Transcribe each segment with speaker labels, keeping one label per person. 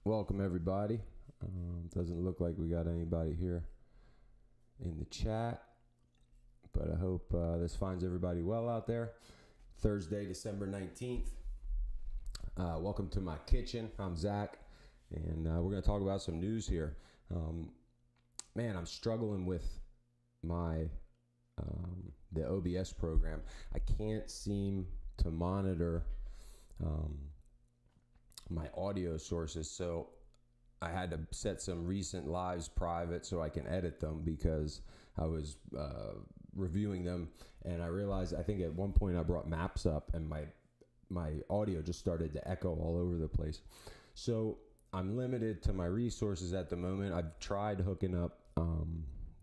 Speaker 1: Welcome everybody. Doesn't look like we got anybody here in the chat, but I hope this finds everybody well out there. Thursday, December 19th. Welcome to my kitchen. I'm Zach, and we're going to talk about some news here. Man, I'm struggling with my the OBS program. I can't seem to monitor my audio sources, so I had to set some recent lives private so I can edit them, because I was reviewing them and I realized, I think at one point I brought maps up and my audio just started to echo all over the place. So I'm limited to my resources at the moment. I've tried hooking up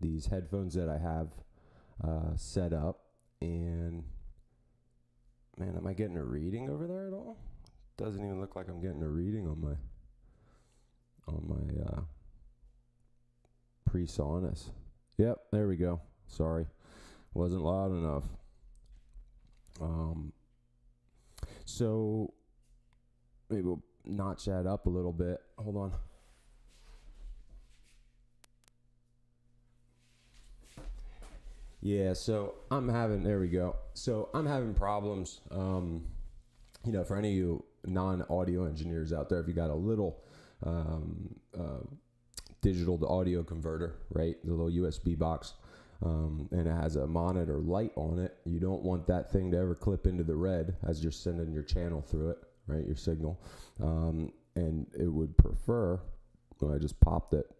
Speaker 1: these headphones that I have set up, and man, am I getting a reading over there at all? Doesn't even look like I'm getting a reading on my PreSonus. Yep, there we go. Sorry, wasn't loud enough. So maybe we'll notch that up a little bit. Hold on. Yeah, so there we go. So I'm having problems, for any of you non-audio engineers out there, if you got a little digital to audio converter, right, the little USB box, and it has a monitor light on it, you don't want that thing to ever clip into the red as you're sending your channel through it, right, your signal. And it would prefer, I just popped it,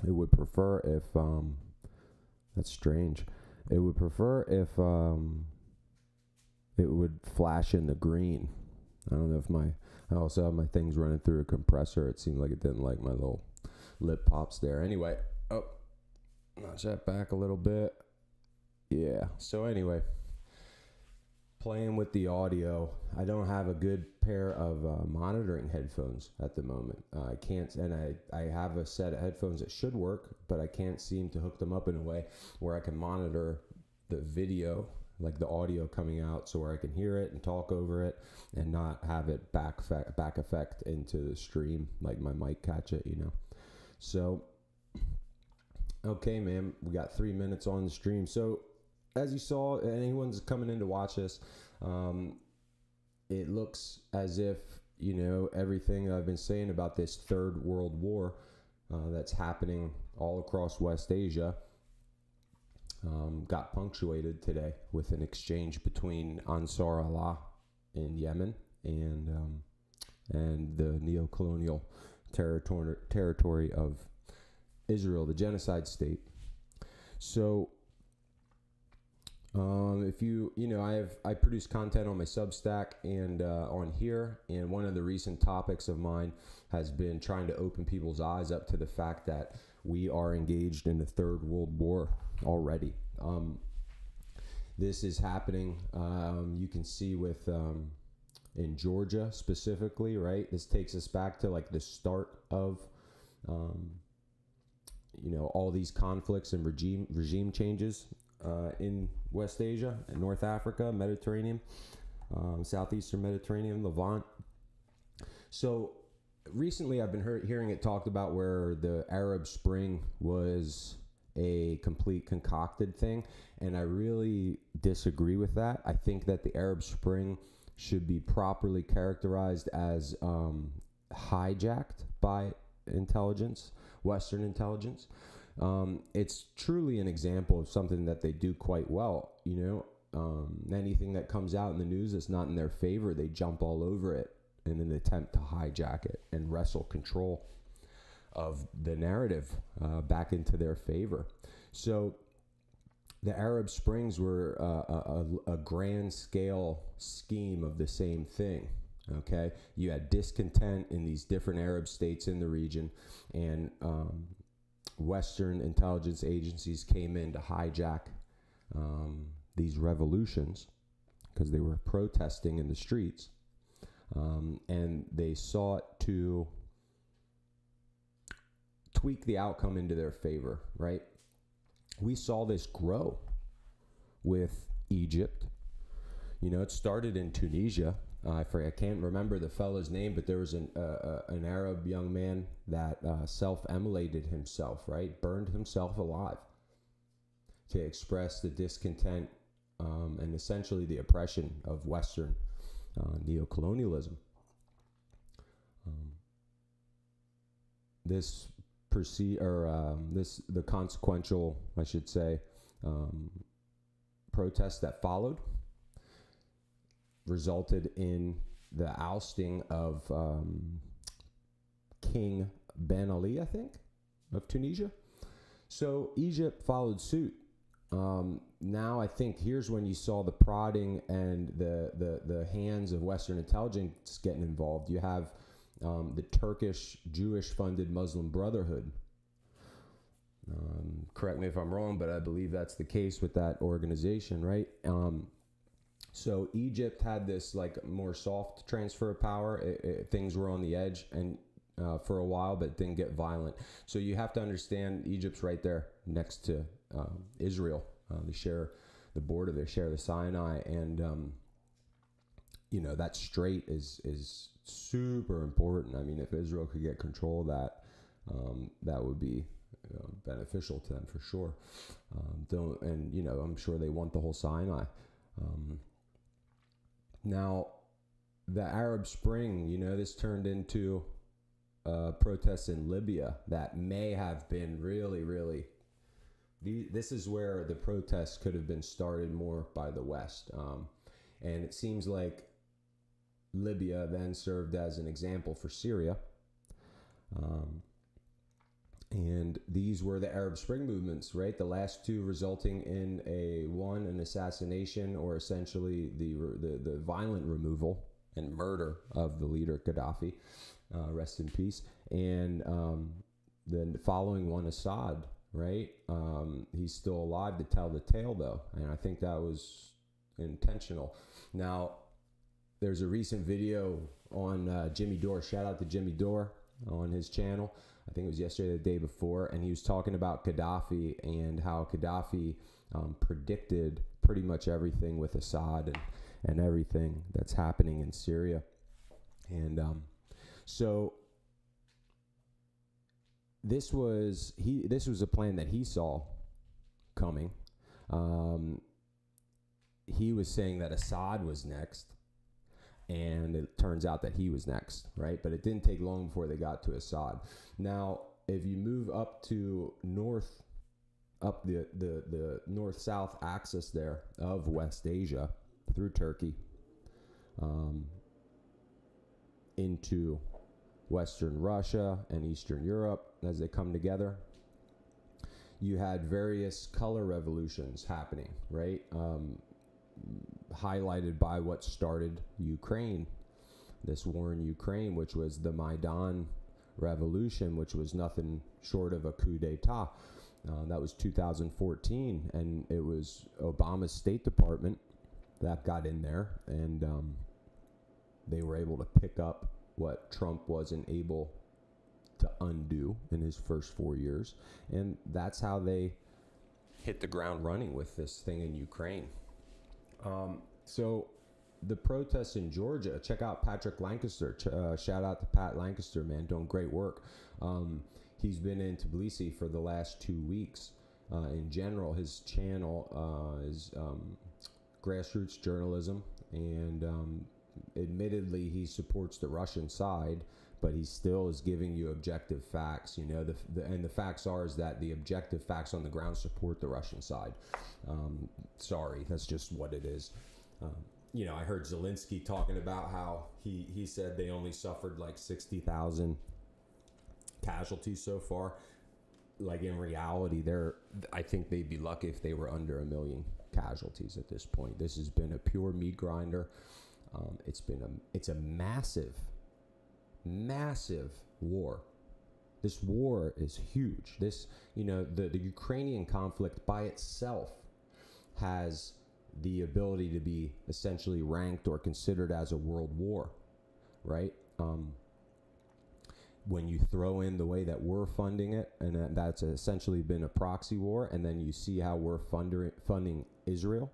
Speaker 1: it would prefer if, that's strange, it would prefer if it would flash in the green. I don't know if I also have my things running through a compressor. It seemed like it didn't like my little lip pops there. Anyway, notch that back a little bit. Yeah, so anyway, playing with the audio. I don't have a good pair of monitoring headphones at the moment. I can't, and I have a set of headphones that should work, but I can't seem to hook them up in a way where I can monitor the video, like the audio coming out, so where I can hear it and talk over it and not have it back effect into the stream, like my mic catch it, So, okay, man, we got 3 minutes on the stream. So, as you saw, anyone's coming in to watch this, it looks as if, everything I've been saying about this third world war that's happening all across West Asia got punctuated today with an exchange between Ansar Allah in Yemen and the neo-colonial territory of Israel, the genocide state. So, if I produce content on my Substack and on here, and one of the recent topics of mine has been trying to open people's eyes up to the fact that we are engaged in the third world war already. This is happening. You can see with in Georgia specifically, right? This takes us back to like the start of all these conflicts and regime changes in West Asia and North Africa, Mediterranean, Southeastern Mediterranean, Levant. So recently I've been hearing it talked about where the Arab Spring was a complete concocted thing, and I really disagree with that. I think that the Arab Spring should be properly characterized as hijacked by intelligence, Western intelligence. It's truly an example of something that they do quite well. Anything that comes out in the news that's not in their favor, they jump all over it in an attempt to hijack it and wrestle control of the narrative back into their favor. So the Arab Springs were a grand scale scheme of the same thing. Okay, you had discontent in these different Arab states in the region, and Western intelligence agencies came in to hijack these revolutions because they were protesting in the streets, and they sought to tweak the outcome into their favor, right? We saw this grow with Egypt. It started in Tunisia. I can't remember the fellow's name, but there was an Arab young man that self-immolated himself, right? Burned himself alive to express the discontent and essentially the oppression of Western neocolonialism. The consequential, I should say, protest that followed resulted in the ousting of King Ben Ali, I think, of Tunisia. So Egypt followed suit. Now I think here's when you saw the prodding and the hands of Western intelligence getting involved. You have the Turkish Jewish-funded Muslim Brotherhood. Correct me if I'm wrong, but I believe that's the case with that organization, right? So Egypt had this like more soft transfer of power. Things were on the edge and for a while, but didn't get violent. So you have to understand Egypt's right there next to Israel. They share the border. They share the Sinai, and that strait is super important. I mean, if Israel could get control of that, that would be beneficial to them for sure. I'm sure they want the whole Sinai. Now, the Arab Spring, this turned into protests in Libya that may have been really. This is where the protests could have been started more by the West. And it seems like Libya then served as an example for Syria. And these were the Arab Spring movements, right? The last two resulting in an assassination, or essentially the violent removal and murder of the leader Gaddafi, rest in peace. And then the following one, Assad, right? He's still alive to tell the tale, though, and I think that was intentional. Now, there's a recent video on Jimmy Dore. Shout out to Jimmy Dore on his channel. I think it was yesterday or the day before, and he was talking about Gaddafi and how Gaddafi predicted pretty much everything with Assad and everything that's happening in Syria. And so this was a plan that he saw coming. He was saying that Assad was next, and it turns out that he was next, right? But it didn't take long before they got to Assad. Now, if you move up the north-south axis there of West Asia through Turkey into Western Russia and Eastern Europe as they come together, you had various color revolutions happening, right? Highlighted by what started Ukraine, this war in Ukraine, which was the Maidan revolution, which was nothing short of a coup d'etat. That was 2014, and it was Obama's State Department that got in there, and they were able to pick up what Trump wasn't able to undo in his first 4 years, and that's how they hit the ground running with this thing in Ukraine. So the protests in Georgia, check out Patrick Lancaster. Shout out to Pat Lancaster, man, doing great work. He's been in Tbilisi for the last 2 weeks. In general, his channel is grassroots journalism, and admittedly, he supports the Russian side, but he still is giving you objective facts. And the facts is that the objective facts on the ground support the Russian side. Sorry, that's just what it is. I heard Zelensky talking about how he said they only suffered like 60,000 casualties so far. Like in reality, I think they'd be lucky if they were under 1 million casualties at this point. This has been a pure meat grinder. It's a massive war. This war is huge. The Ukrainian conflict by itself has the ability to be essentially ranked or considered as a world war, right? When you throw in the way that we're funding it, and that's essentially been a proxy war, and then you see how we're funding Israel,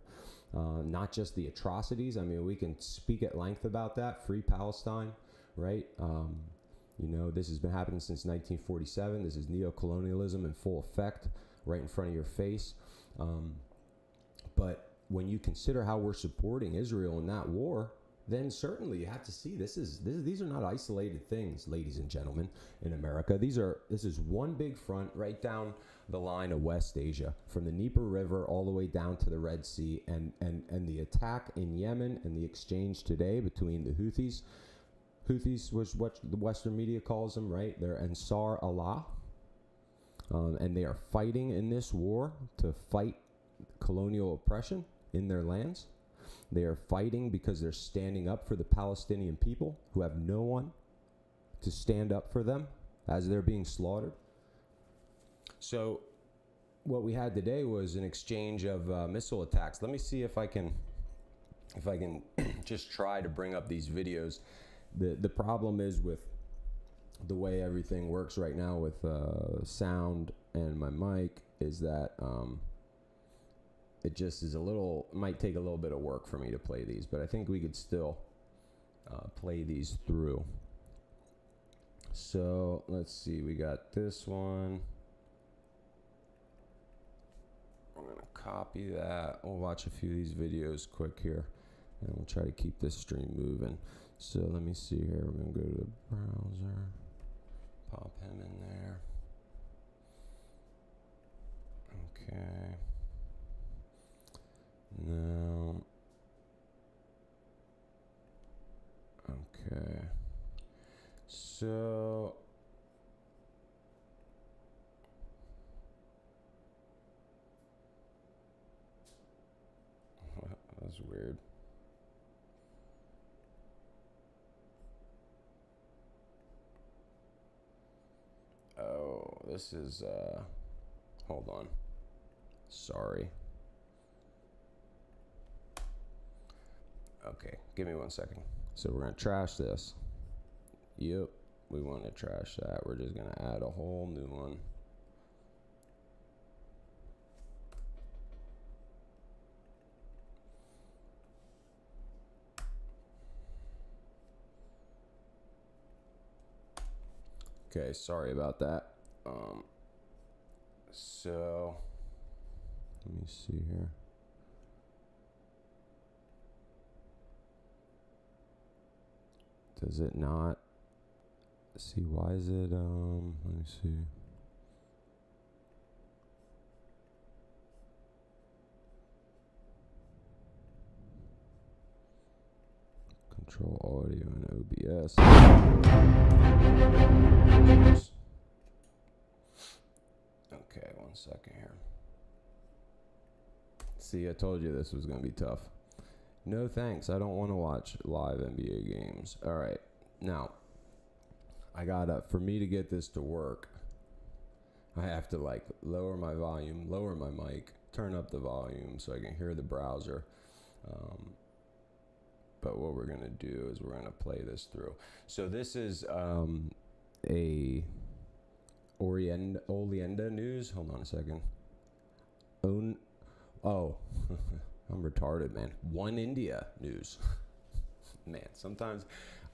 Speaker 1: not just the atrocities. I mean, we can speak at length about that. Free Palestine, right? This has been happening since 1947. This is neocolonialism in full effect, right in front of your face. But when you consider how we're supporting Israel in that war, then certainly you have to see these are not isolated things, ladies and gentlemen, in America. This is one big front right down the line of West Asia, from the Dnieper River all the way down to the Red Sea, and the attack in Yemen and the exchange today between the Houthis. Houthis was what the Western media calls them, right? They're Ansar Allah, and they are fighting in this war to fight colonial oppression in their lands. They are fighting because they're standing up for the Palestinian people, who have no one to stand up for them as they're being slaughtered. So what we had today was an exchange of missile attacks. Let me see if I can just try to bring up these videos. The problem is with the way everything works right now with sound and my mic is that it just is might take a little bit of work for me to play these, but I think we could still play these through. So let's see, we got this one. I'm gonna copy that. We'll watch a few of these videos quick here, and we'll try to keep this stream moving. So let me see here. We're gonna go to the browser, pop him in there. Okay. Now, okay, so that's weird. Oh, this is, hold on. Sorry. Okay, give me 1 second. So we're going to trash this. Yep, we want to trash that. We're just going to add a whole new one. Okay, sorry about that. So let me see here. Does it not? See, why is it, let me see. Control audio and OBS. Okay, 1 second here. See, I told you this was going to be tough. No thanks, I don't want to watch live NBA games. All right, now, for me to get this to work, I have to lower my volume, lower my mic, turn up the volume so I can hear the browser. But what we're going to do is we're going to play this through. So this is a Olienda news. Hold on a second. Oh, I'm retarded, man. One India news. Man, sometimes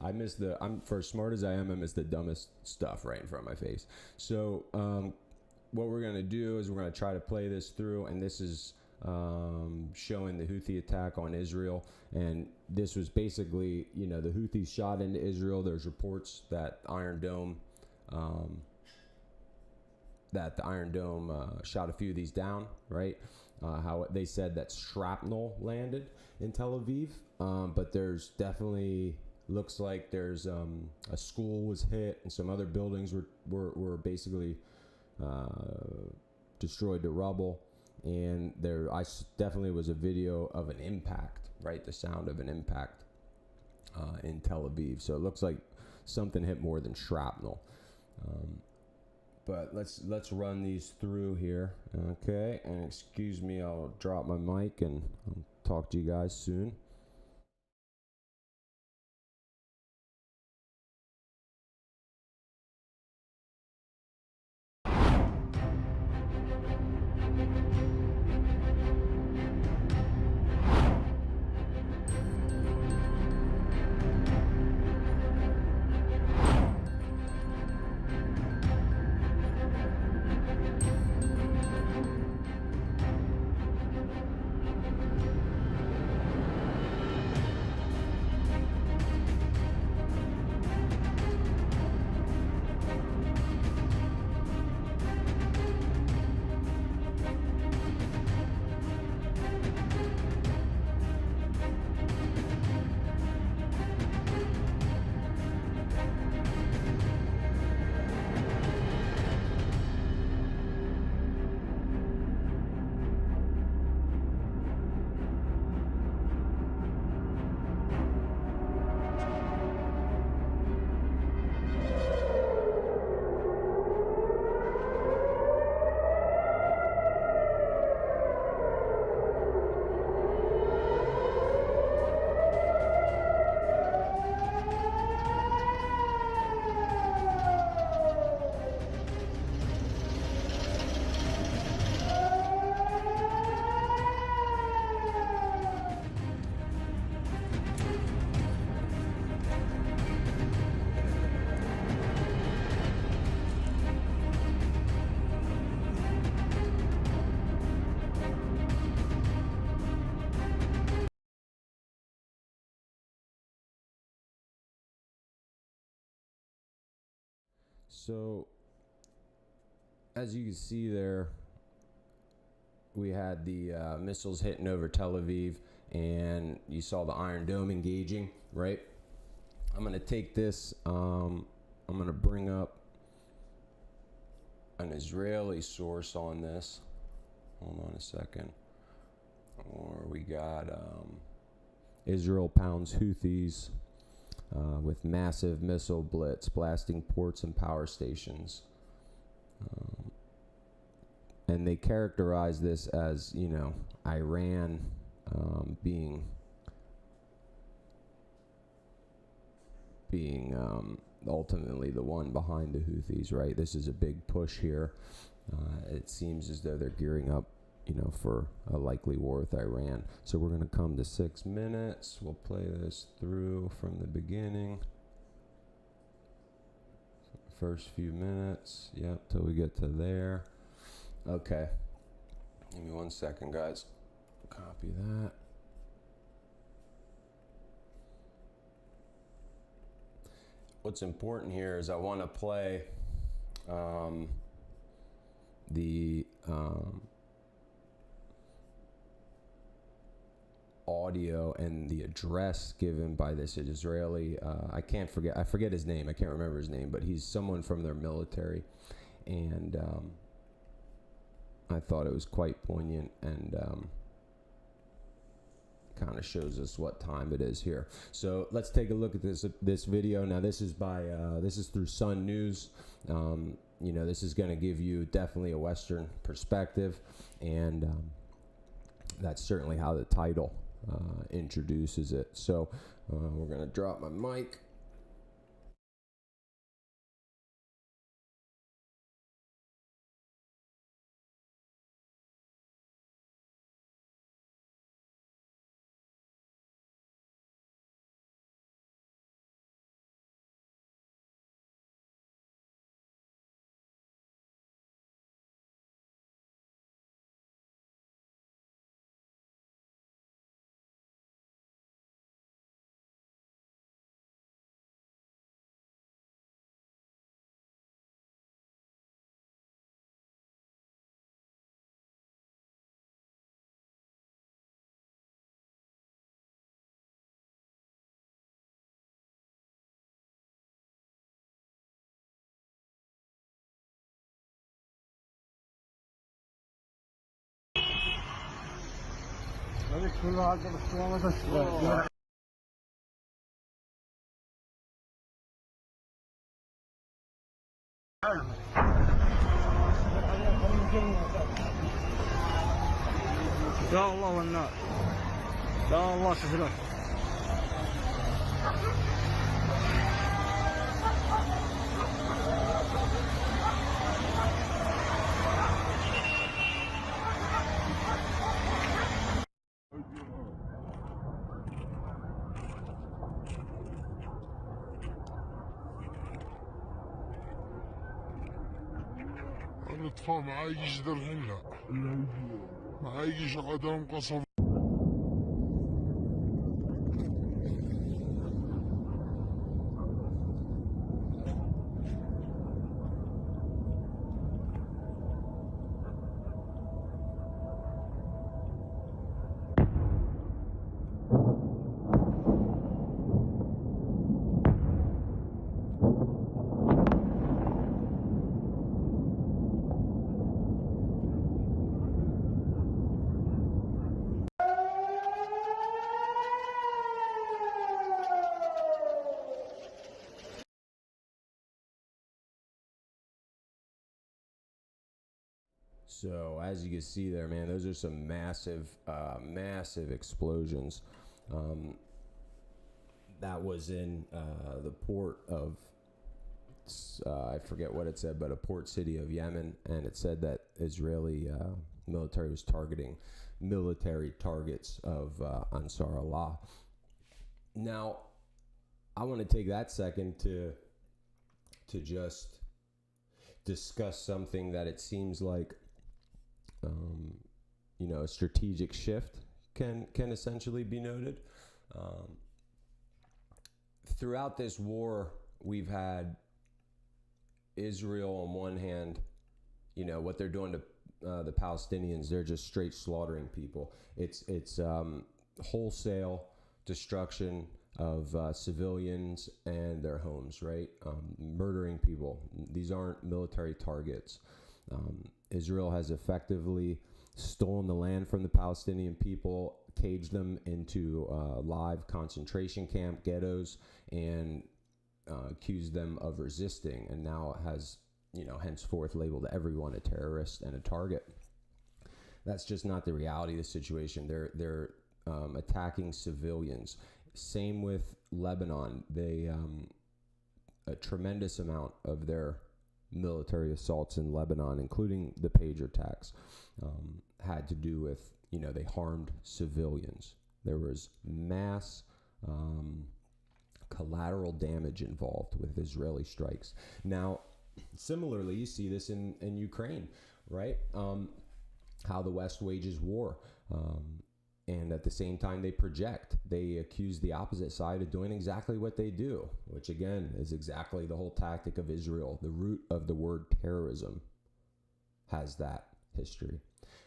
Speaker 1: I miss for as smart as I am, I miss the dumbest stuff right in front of my face. So what we're going to do is we're going to try to play this through, and this is showing the Houthi attack on Israel. And this was basically, the Houthis shot into Israel. There's reports that the Iron Dome shot a few of these down, right? How they said that shrapnel landed in Tel Aviv, but there's definitely looks like there's a school was hit and some other buildings were basically destroyed to rubble. And there definitely was a video of an impact, right? The sound of an impact in Tel Aviv. So it looks like something hit more than shrapnel. But let's run these through here, okay? And excuse me, I'll drop my mic and I'll talk to you guys soon. So, as you can see there, we had the missiles hitting over Tel Aviv, and you saw the Iron Dome engaging, right? I'm going to take this, I'm going to bring up an Israeli source on this. Hold on a second. Or we got Israel pounds Houthis with massive missile blitz blasting ports and power stations. And they characterize this as, you know, Iran being ultimately the one behind the Houthis, right? This is a big push here. It seems as though they're gearing up, you know, for a likely war with Iran. So we're going to come to 6 minutes. We'll play this through from the beginning. First few minutes. Yep, till we get to there. Okay. Give me 1 second, guys. Copy that. What's important here is I want to play the audio and the address given by this Israeli, I forget his name, I can't remember his name, but he's someone from their military, and I thought it was quite poignant and kind of shows us what time it is here. So let's take a look at this video. Now this is through Sun News. You know, this is going to give you definitely a Western perspective, and that's certainly how the title introduces it. So we're going to drop my mic.
Speaker 2: يا الله والنار يا الله شفنا
Speaker 3: الأطفال ما عايش درهن ما عايش قدام قصب
Speaker 1: So as you can see there, man, those are some massive explosions. That was in the port of, I forget what it said, but a port city of Yemen, and it said that Israeli military was targeting military targets of Ansar Allah. Now, I want to take that second to just discuss something that it seems like you know, a strategic shift can essentially be noted. Throughout this war, we've had Israel on one hand, what they're doing to the Palestinians, they're just straight slaughtering people. It's wholesale destruction of civilians and their homes, right? Murdering people. These aren't military targets. Israel has effectively stolen the land from the Palestinian people, caged them into live concentration camp ghettos, and accused them of resisting, and now has, henceforth labeled everyone a terrorist and a target. That's just not the reality of the situation. They're attacking civilians. Same with Lebanon. They a tremendous amount of their military assaults in Lebanon, including the pager attacks, had to do with, they harmed civilians. There was mass collateral damage involved with Israeli strikes. Now, similarly, you see this in Ukraine, right? How the West wages war. And at the same time, they accuse the opposite side of doing exactly what they do, which again is exactly the whole tactic of Israel. The root of the word terrorism has that history.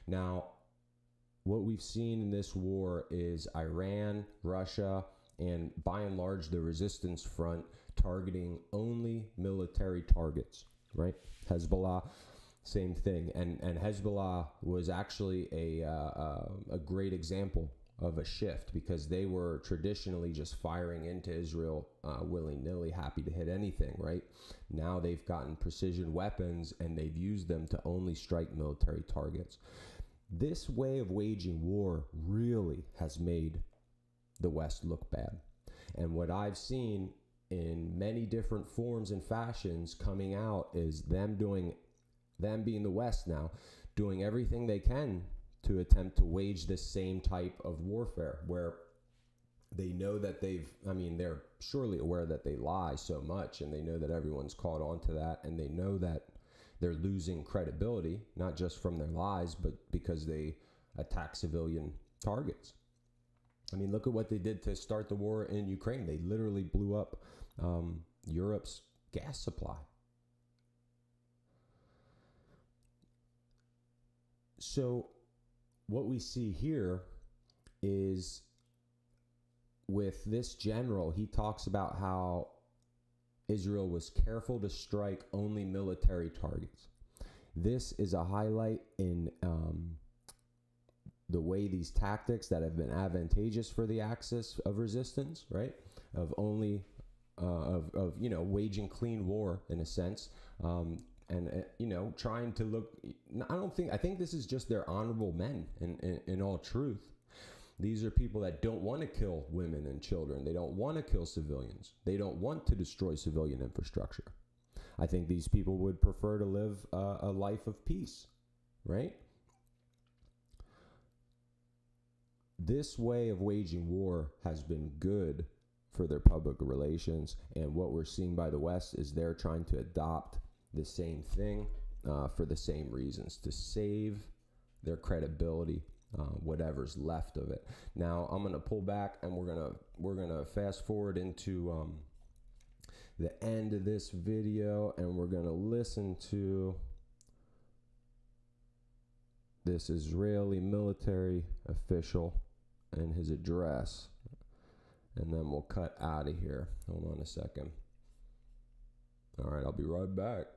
Speaker 1: Now, what we've seen in this war is Iran, Russia, and by and large the resistance front targeting only military targets, right? Hezbollah, same thing. And Hezbollah was actually a great example of a shift, because they were traditionally just firing into Israel willy-nilly, happy to hit anything, right? Now they've gotten precision weapons and they've used them to only strike military targets. This way of waging war really has made the West look bad. And what I've seen in many different forms and fashions coming out is them being the West now, doing everything they can to attempt to wage this same type of warfare, where they know that they're surely aware that they lie so much, and they know that everyone's caught on to that, and they know that they're losing credibility, not just from their lies, but because they attack civilian targets. Look at what they did to start the war in Ukraine. They literally blew up Europe's gas supply. So what we see here is with this general, he talks about how Israel was careful to strike only military targets. This is a highlight in the way these tactics that have been advantageous for the axis of resistance, right? Of only waging clean war in a sense, and trying to look. I think this is just their honorable men. In all truth, these are people that don't want to kill women and children. They don't want to kill civilians. They don't want to destroy civilian infrastructure. I think these people would prefer to live a life of peace, right? This way of waging war has been good for their public relations, and what we're seeing by the West is they're trying to adopt the same thing for the same reasons, to save their credibility, whatever's left of it. Now I'm going to pull back, and we're gonna fast forward into the end of this video, and we're going to listen to this Israeli military official and his address, and then we'll cut out of here. Hold on a second. All right, I'll be right back.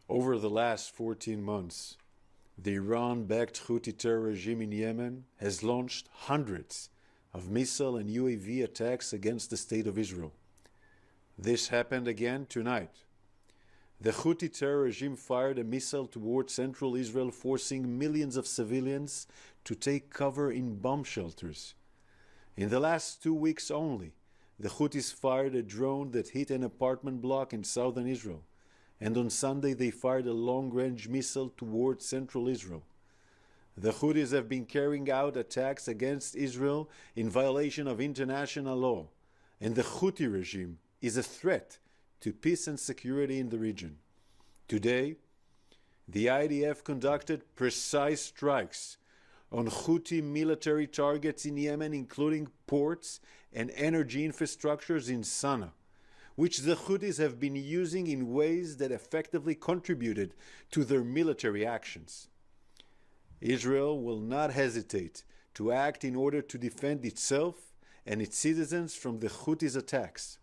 Speaker 4: Over the last 14 months, the Iran-backed Houthi terror regime in Yemen has launched hundreds of missile and UAV attacks against the State of Israel. This happened again tonight. The Houthi terror regime fired a missile toward central Israel, forcing millions of civilians to take cover in bomb shelters. In the last 2 weeks only, the Houthis fired a drone that hit an apartment block in southern Israel. And on Sunday they fired a long-range missile toward central Israel. The Houthis have been carrying out attacks against Israel in violation of international law, and the Houthi regime is a threat to peace and security in the region. Today, the IDF conducted precise strikes on Houthi military targets in Yemen, including ports and energy infrastructures in Sana'a, which the Houthis have been using in ways that effectively contributed to their military actions. Israel will not hesitate to act in order to defend itself and its citizens from the Houthis' attacks.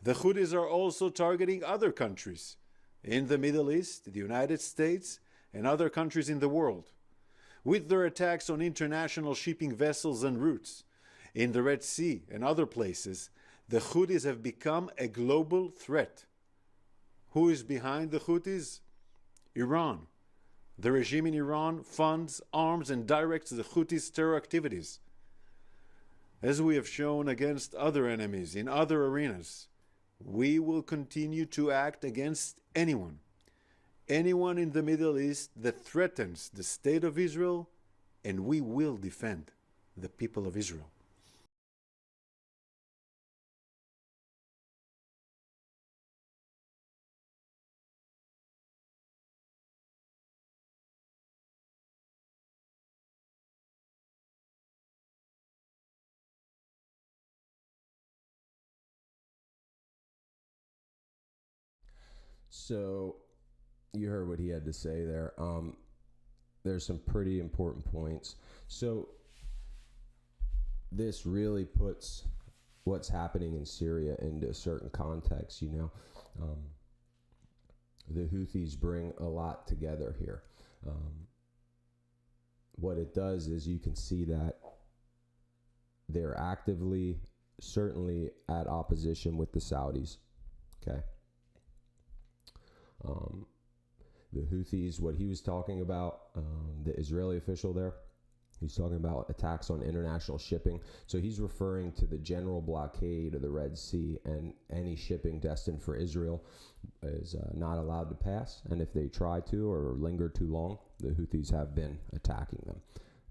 Speaker 4: The Houthis are also targeting other countries in the Middle East, the United States, and other countries in the world, with their attacks on international shipping vessels and routes in the Red Sea and other places. The Houthis have become a global threat. Who is behind the Houthis? Iran. The regime in Iran funds, arms, and directs the Houthis' terror activities. As we have shown against other enemies in other arenas, we will continue to act against anyone in the Middle East that threatens the state of Israel, and we will defend the people of Israel.
Speaker 1: So you heard what he had to say there. There's some pretty important points. So this really puts what's happening in Syria into a certain context, you know. The Houthis bring a lot together here. What it does is you can see that they're actively, certainly at opposition with the Saudis, okay? The Houthis, what he was talking about, the Israeli official there, he's talking about attacks on international shipping. So he's referring to the general blockade of the Red Sea, and any shipping destined for Israel is not allowed to pass. And if they try to or linger too long, the Houthis have been attacking them.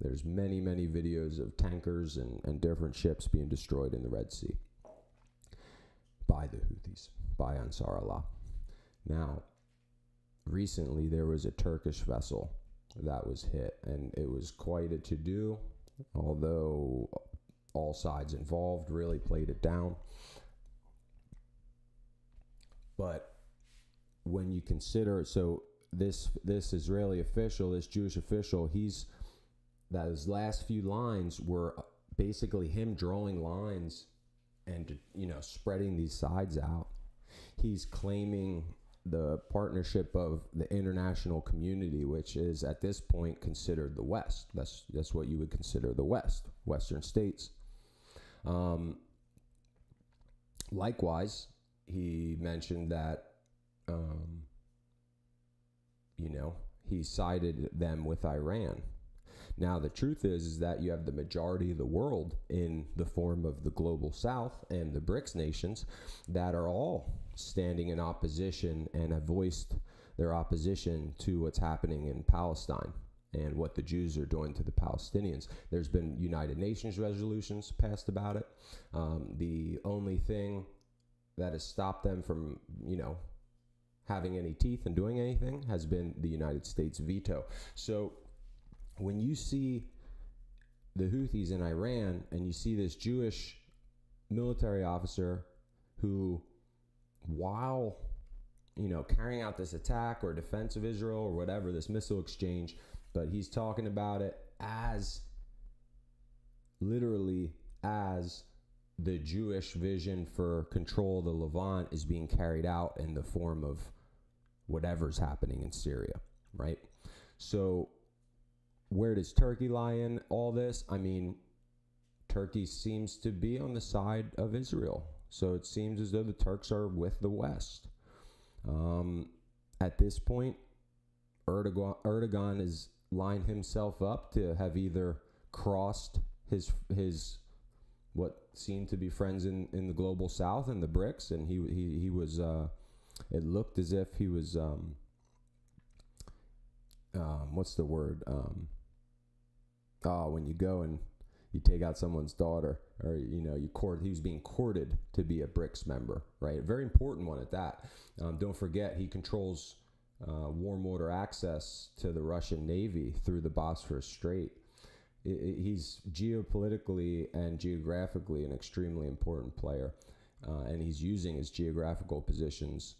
Speaker 1: There's many, many videos of tankers and different ships being destroyed in the Red Sea by the Houthis, by Ansar Allah. Now, recently there was a Turkish vessel that was hit, and it was quite a to-do, although all sides involved really played it down. But when you consider, so this Israeli official, this Jewish official, his last few lines were basically him drawing lines and, you know, spreading these sides out. He's claiming the partnership of the international community, which is at this point considered the West. That's what you would consider the West, Western states. Likewise, he mentioned that, he sided them with Iran. Now, the truth is that you have the majority of the world in the form of the global South and the BRICS nations that are all standing in opposition and have voiced their opposition to what's happening in Palestine and what the Jews are doing to the Palestinians. There's been United Nations resolutions passed about it. The only thing that has stopped them from, having any teeth and doing anything has been the United States veto. So when you see the Houthis in Iran and you see this Jewish military officer who, while, carrying out this attack or defense of Israel or whatever, this missile exchange, but he's talking about it as literally as the Jewish vision for control of the Levant is being carried out in the form of whatever's happening in Syria, right? So where does Turkey lie in all this? I mean, Turkey seems to be on the side of Israel. So it seems as though the Turks are with the West. At this point, Erdogan has lined himself up to have either crossed his what seemed to be friends in the global South and the BRICS, and he was it looked as if he was what's the word? When you go and you take out someone's daughter, or you court. He was being courted to be a BRICS member, right? A very important one at that. Don't forget, he controls warm water access to the Russian Navy through the Bosphorus Strait. he's geopolitically and geographically an extremely important player, and he's using his geographical positions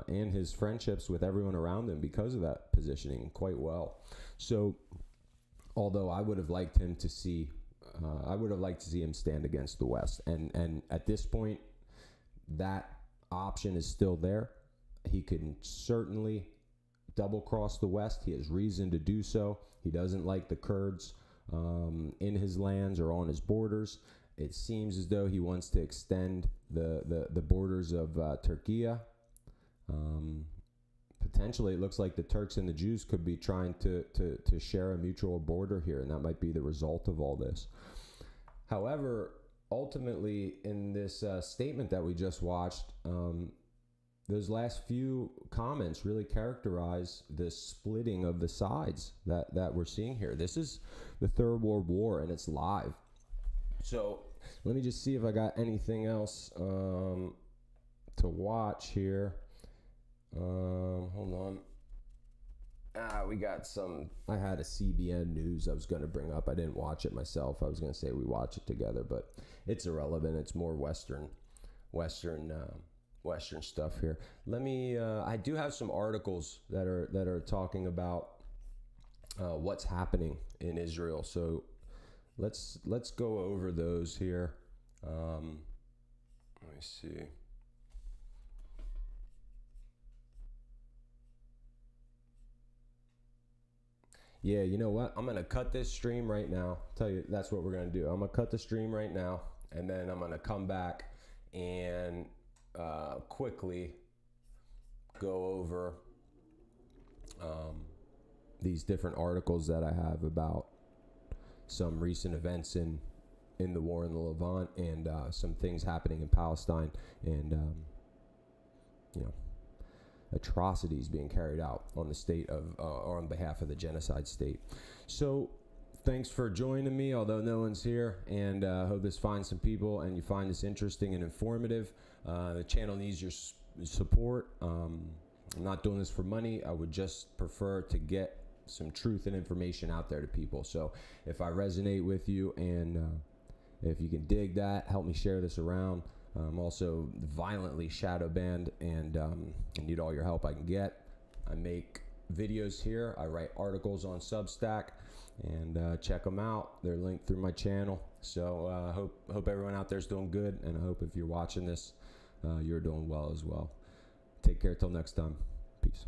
Speaker 1: and his friendships with everyone around him because of that positioning quite well. So, although I would have liked him to see, him stand against the West, and at this point, that option is still there. He can certainly double cross the West. He has reason to do so. He doesn't like the Kurds in his lands or on his borders. It seems as though he wants to extend the borders of Turkey. Potentially, it looks like the Turks and the Jews could be trying to share a mutual border here, and that might be the result of all this. However, ultimately, in this statement that we just watched, those last few comments really characterize the splitting of the sides that we're seeing here. This is the Third World War, and it's live. So let me just see if I got anything else to watch here. Hold on. We got some. I had a CBN News I was going to bring up. I didn't watch it myself. I was going to say we watch it together, but it's irrelevant. It's more Western stuff here. Let me. I do have some articles that are talking about what's happening in Israel. So let's go over those here. Let me see. Yeah, you know what? I'm going to cut this stream right now. Tell you, that's what we're going to do. I'm going to cut the stream right now, and then I'm going to come back and quickly go over these different articles that I have about some recent events in the war in the Levant and some things happening in Palestine and, atrocities being carried out on the state of, or on behalf of the genocide state. So thanks for joining me, although no one's here, and hope this finds some people and you find this interesting and informative. The channel needs your support. I'm not doing this for money. I would just prefer to get some truth and information out there to people. So if I resonate with you and if you can dig that, help me share this around. I'm also violently shadow banned and I need all your help I can get. I make videos here. I write articles on Substack, and check them out. They're linked through my channel. So hope everyone out there is doing good, and I hope if you're watching this, you're doing well as well. Take care till next time. Peace.